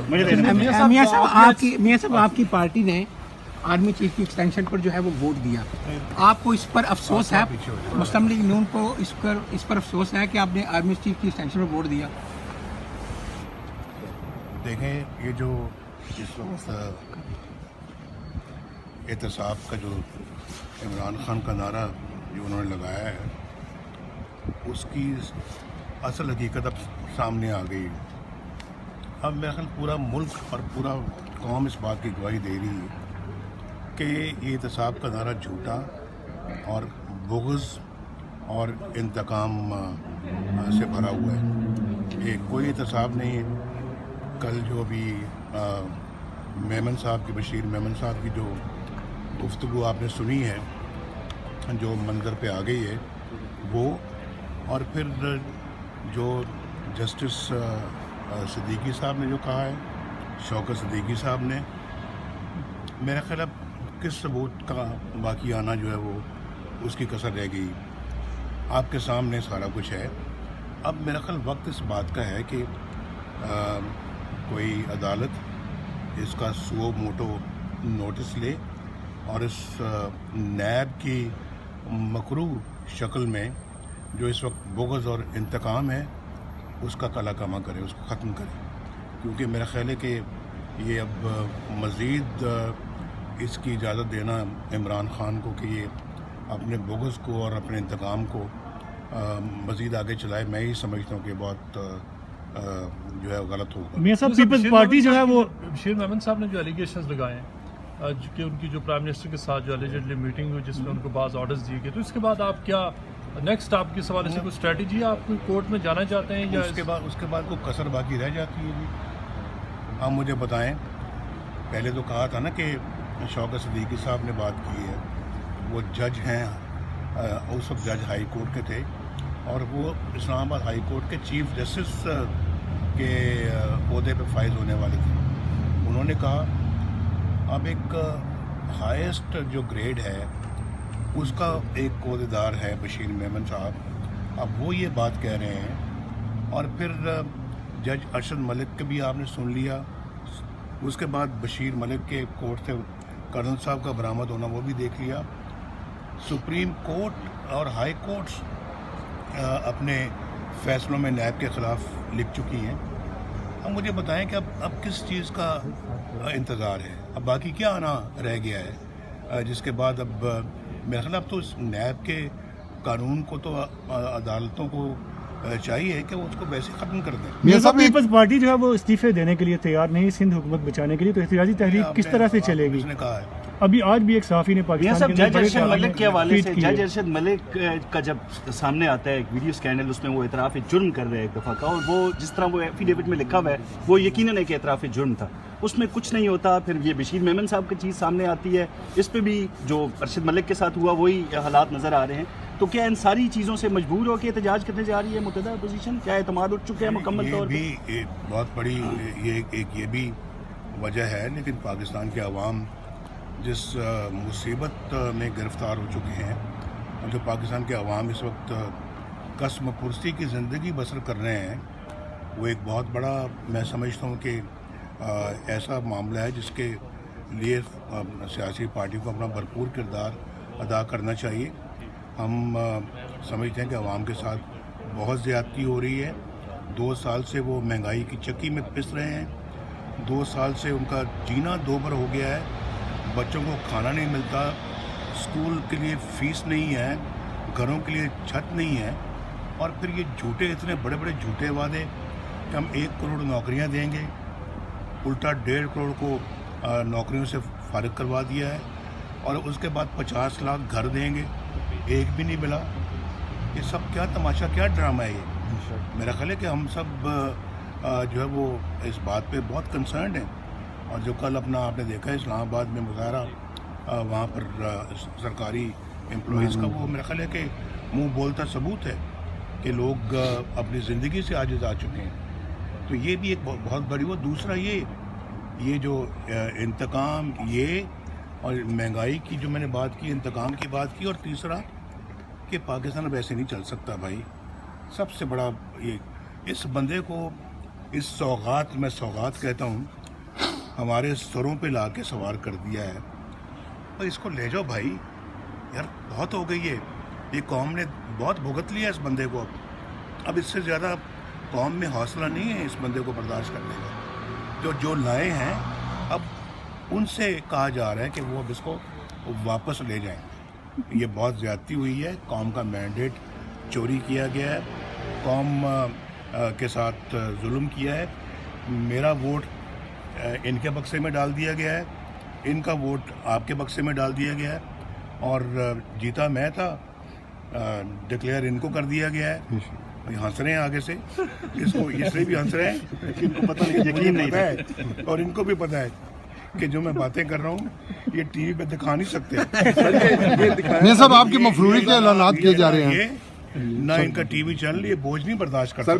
मियां साहब आपकी पार्टी ने आर्मी चीफ की एक्सटेंशन पर जो है वो वोट दिया, आपको इस पर अफसोस है? मुस्लिम लीग नून को इस पर अफसोस है कि आपने आर्मी चीफ की एक्सटेंशन पर वोट दिया? देखें, ये जो इस वक्त एहतसाब का जो इमरान खान का नारा जो उन्होंने लगाया है, उसकी असल हकीकत अब सामने आ गई है। अब मेरा ख्याल पूरा मुल्क और पूरा कौम इस बात की गवाही दे रही है कि ये एहतसाब का नारा झूठा और बुग़्ज़ और इंतकाम से भरा हुआ है। ये कोई एहतसाब नहीं है। कल जो अभी मेमन साहब की, बशीर मेमन साहब की जो गुफ्तगू आपने सुनी है, जो मंजर पे आ गई है वो, और फिर जो जस्टिस सिद्दीकी साहब ने जो कहा है, शौकत सिद्दीकी साहब ने, मेरा ख्याल अब किस सबूत का बाकी आना जो है वो उसकी कसर रह गई। आपके सामने सारा कुछ है। अब मेरा ख्याल वक्त इस बात का है कि कोई अदालत इसका सुओ मोटो नोटिस ले और इस नैब की मकरूह शक्ल में जो इस वक्त बुग़्ज़ और इंतकाम है उसका कला कमा करे, उसको ख़त्म करे। क्योंकि मेरा ख्याल है कि ये अब मज़ीद इसकी इजाज़त देना इमरान ख़ान को कि ये अपने बुग़्ज़ को और अपने इंतकाम को मज़ीद आगे चलाए, मैं ही समझता हूँ कि बहुत जो है गलत होगा। मियां साहब, पीपल्स पार्टी जो है वो बशीर मेमन साहब ने जो एलिगेशंस लगाए हैं कि उनकी जो प्राइम मिनिस्टर के साथ जो एलिजेडली मीटिंग हुई जिसमें उनको बाज़ ऑर्डर्स दिए गए, तो इसके बाद आप क्या नेक्स्ट आपके सवाल से कोई स्ट्रेटजी है? आप कोई कोर्ट में जाना चाहते हैं या उसके बाद कोई कसर बाकी रह जाती है जी? आप मुझे बताएं। पहले तो कहा था ना कि शौकत सिद्दीकी साहब ने बात की है, वो जज हैं, उस वक्त जज हाई कोर्ट के थे और वो इस्लामाबाद हाई कोर्ट के चीफ जस्टिस के ओहदे पे फाइज होने वाले थे। उन्होंने कहा अब एक हाईएस्ट जो ग्रेड है उसका एक ओहदेदार है बशीर मेमन साहब, अब वो ये बात कह रहे हैं। और फिर जज अरशद मलिक के भी आपने सुन लिया, उसके बाद बशीर मलिक के कोर्ट से कर्नल साहब का बरामद होना वो भी देख लिया। सुप्रीम कोर्ट और हाई कोर्ट्स अपने फैसलों में नैब के ख़िलाफ़ लिख चुकी हैं। अब मुझे बताएं कि अब किस चीज़ का इंतज़ार है? अब बाकी क्या आना रह गया है जिसके बाद अब मेरा ख्याल अब तो इस नैब के कानून को तो अदालतों को चाहिए कि वो उसको वैसे ख़त्म कर दें। मियां साहब, पीपल्स पार्टी जो है वो इस्तीफे देने के लिए तैयार नहीं, सिंध हुकूमत बचाने के लिए, तो एहतजाजी तहरीक किस तरह से चलेगी? उसने कहा है अभी आज भी एक सहाफ़ी ने पाकिस्तान के जज अरशद मलिक के हवाले से, जज अरशद मलिक का जब सामने आता है एक वीडियो स्कैंडल, उसमें वो इतराफ़ जुर्म कर रहे हैं एक दफ़ा का, और वो जिस तरह वो एफिडेविट में लिखा हुआ है वो यकीनन एक इतराफ़ जुर्म था, उसमें कुछ नहीं होता। फिर ये बशीर मेमन साहब की चीज़ सामने आती है, इस पे भी जो अरशद मलिक के साथ हुआ वही हालात नज़र आ रहे हैं। तो क्या इन सारी चीज़ों से मजबूर होकर एहतजाज करने जा रही है मुत्तहदा अपोजिशन? क्या एतमाद उठ चुके हैं मुकम्मल तौर पर? ये भी बहुत बड़ी ये भी वजह है। लेकिन पाकिस्तान के अवाम जिस मुसीबत में गिरफ़्तार हो चुके हैं और जो पाकिस्तान के अवाम इस वक्त कसम पुरसी की ज़िंदगी बसर कर रहे हैं, वो एक बहुत बड़ा, मैं समझता हूँ कि ऐसा मामला है जिसके लिए सियासी पार्टी को अपना भरपूर किरदार अदा करना चाहिए। हम समझते हैं कि अवाम के साथ बहुत ज़्यादती हो रही है। 2 साल से वो महंगाई की चक्की में पिस रहे हैं। 2 साल से उनका जीना दोबर हो गया है। बच्चों को खाना नहीं मिलता, स्कूल के लिए फ़ीस नहीं है, घरों के लिए छत नहीं है। और फिर ये झूठे, इतने बड़े बड़े झूठे वादे कि हम 1 करोड़ नौकरियां देंगे, उल्टा 1.5 करोड़ को नौकरियों से फारिग करवा दिया है। और उसके बाद 50 लाख घर देंगे, एक भी नहीं मिला। ये सब क्या तमाशा, क्या ड्रामा है ये? मेरा ख्याल है कि हम सब जो है वो इस बात पे बहुत कंसर्न हैं। और जो कल अपना आपने देखा है इस्लामाबाद में मुजाहरा, वहाँ पर सरकारी एम्प्लॉइज़ का, वो मेरा ख्याल है कि मुँह बोलता सबूत है कि लोग अपनी ज़िंदगी से आजिज़ आ चुके हैं। तो ये भी एक बहुत बड़ी वो। दूसरा ये जो इंतकाम, ये और महंगाई की जो मैंने बात की, इंतकाम की बात की, और तीसरा कि पाकिस्तान अब ऐसे नहीं चल सकता भाई। सबसे बड़ा ये, इस बंदे को इस सौगात मैं सौगात कहता हूँ हमारे सरों पे ला के सवार कर दिया है। और इसको ले जाओ भाई, यार बहुत हो गई है, ये कौम ने बहुत भुगत लिया इस बंदे को। अब इससे ज़्यादा कौम में हौसला नहीं है इस बंदे को बर्दाश्त करने का। जो लाए हैं अब उनसे कहा जा रहा है कि वो अब इसको वापस ले जाएं। ये बहुत ज़्यादती हुई है, कौम का मैंडेट चोरी किया गया है, कौम के साथ जुल्म किया है। मेरा वोट इनके बक्से में डाल दिया गया है, इनका वोट आपके बक्से में डाल दिया गया है, और जीता मैं था, डिक्लेयर इनको कर दिया गया है। ये हंस रहे हैं आगे से, इसको इसलिए भी हंस रहे हैं कि इनको पता नहीं, यकीन नहीं है, और इनको भी पता है कि जो मैं बातें कर रहा हूँ ये टीवी पे दिखा नहीं सकते। मियां साहब आपकी मफरूरी के ऐलानात किए जा रहे हैं, ये ना इनका टीवी चैनल ये बोझ नहीं बर्दाश्त करता।